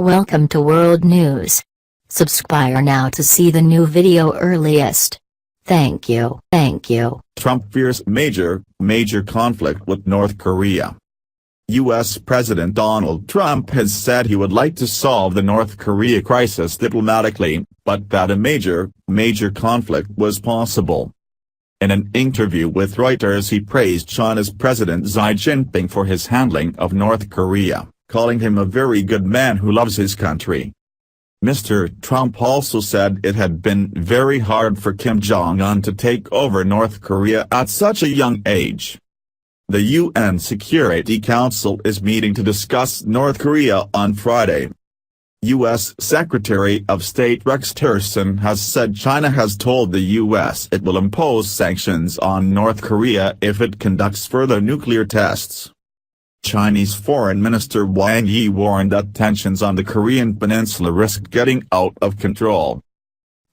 Welcome to World News. Subscribe now to see the new video earliest. Thank you. Trump fears major conflict with North Korea. U.S. President Donald Trump has said he would like to solve the North Korea crisis diplomatically, but that a major conflict was possible. In an interview with Reuters, he praised China's President Xi Jinping for his handling of North Korea, calling him a very good man who loves his country. Mr. Trump also said it had been very hard for Kim Jong-un to take over North Korea at such a young age. The UN Security Council is meeting to discuss North Korea on Friday. U.S. Secretary of State Rex Tillerson has said China has told the U.S. it will impose sanctions on North Korea if it conducts further nuclear tests. Chinese Foreign Minister Wang Yi warned that tensions on the Korean peninsula risk getting out of control.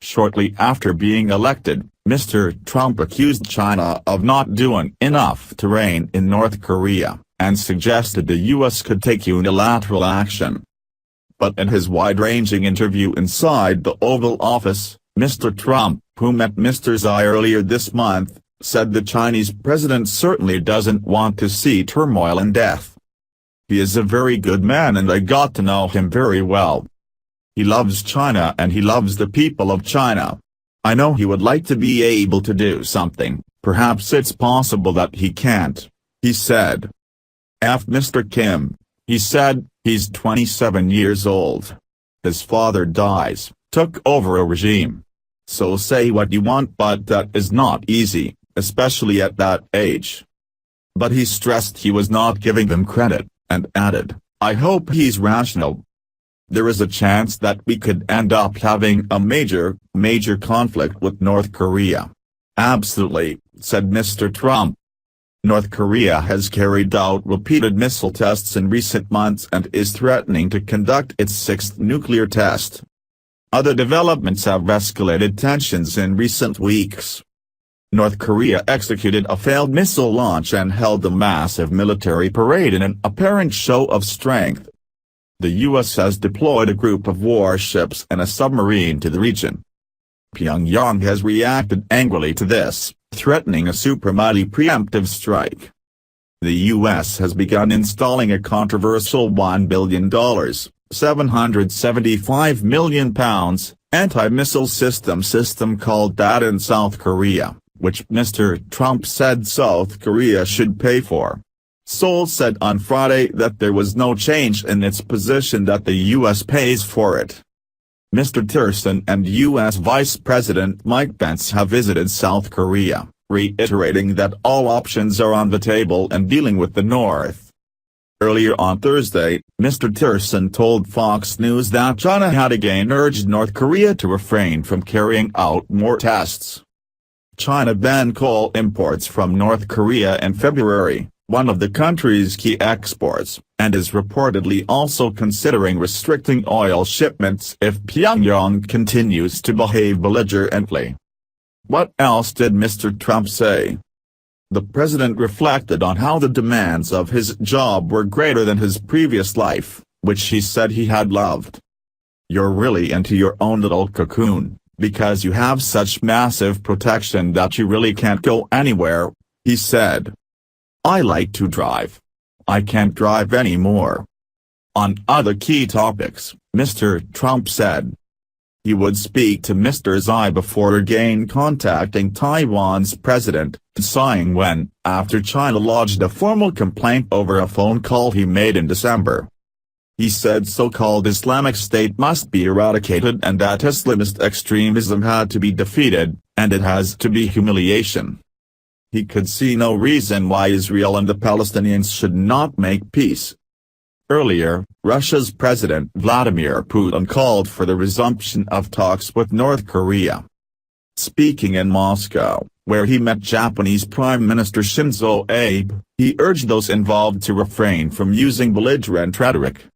Shortly after being elected, Mr. Trump accused China of not doing enough to rein in North Korea, and suggested the U.S. could take unilateral action. But in his wide-ranging interview inside the Oval Office, Mr. Trump, who met Mr. Xi earlier this month, said the Chinese president certainly doesn't want to see turmoil and death. He is a very good man and I got to know him very well. He loves China and he loves the people of China. I know he would like to be able to do something, perhaps it's possible that he can't, he said. Mr. Kim, he said, he's 27 years old. His father dies, took over a regime. So say what you want, but that is not easy, especially at that age. But he stressed he was not giving them credit, and added, I hope he's rational. There is a chance that we could end up having a major conflict with North Korea. Absolutely, said Mr. Trump. North Korea has carried out repeated missile tests in recent months and is threatening to conduct its sixth nuclear test. Other developments have escalated tensions in recent weeks. North Korea executed a failed missile launch and held a massive military parade in an apparent show of strength. The U.S. has deployed a group of warships and a submarine to the region. Pyongyang has reacted angrily to this, threatening a supermighty preemptive strike. The U.S. has begun installing a controversial $1 billion, £775 million, anti-missile system called THAAD in South Korea, which Mr. Trump said South Korea should pay for. Seoul said on Friday that there was no change in its position that the U.S. pays for it. Mr. Tillerson and U.S. Vice President Mike Pence have visited South Korea, reiterating that all options are on the table in dealing with the North. Earlier on Thursday, Mr. Tillerson told Fox News that China had again urged North Korea to refrain from carrying out more tests. China banned coal imports from North Korea in February, one of the country's key exports, and is reportedly also considering restricting oil shipments if Pyongyang continues to behave belligerently. What else did Mr. Trump say? The president reflected on how the demands of his job were greater than his previous life, which he said he had loved. You're really into your own little cocoon, because you have such massive protection that you really can't go anywhere, he said. I like to drive. I can't drive anymore. On other key topics, Mr. Trump said he would speak to Mr. Xi before again contacting Taiwan's President Tsai Ing-wen, after China lodged a formal complaint over a phone call he made in December. He said so-called Islamic State must be eradicated and that Islamist extremism had to be defeated, and it has to be humiliation. He could see no reason why Israel and the Palestinians should not make peace. Earlier, Russia's President Vladimir Putin called for the resumption of talks with North Korea. Speaking in Moscow, where he met Japanese Prime Minister Shinzo Abe, he urged those involved to refrain from using belligerent rhetoric.